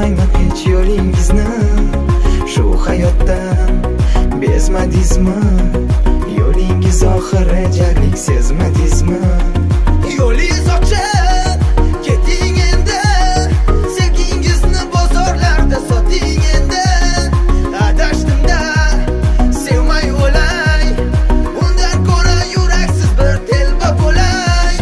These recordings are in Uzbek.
so'ramayman hech yo'lingizni. Shu hayotdan bezmadingizmi? Yo'lingiz oxirigacha sezmadingizmi? Yo'lingiz ochiq, keting endi. Sevgingizni bozorlarda soting endi. Adashdimda sevmay o'lay, undan ko'ra yuraksiz bir telba bo'lay.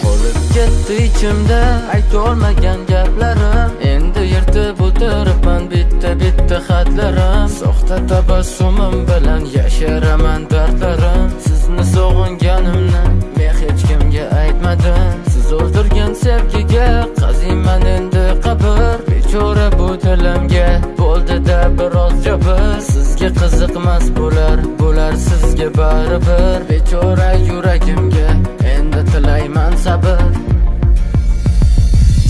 Qolib ketdi ichimda aytolmagan gaplarim. Endi yirtib o'tiribman bitta xatlarim. Soxta tabassumim bilan yasharaman dardlarim. Sizni sog'inganimni men hech kimga aytmadim. Siz o'ldirgan sevgiga qaziyman endi qabr. Bechora bu dilimga bo'ldi-da biroz jabr. Sizga qiziqmas bo'lar sizga baribir. Bechora yuragimga endi tilayman sabr.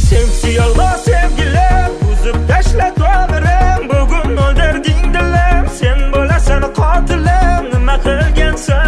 Sevgisi yolg'on sevgilim, uzib tashla to'g'rim. Bugun o'ldirding dilim, sen bo'lasan qotilim. Nima qilgansan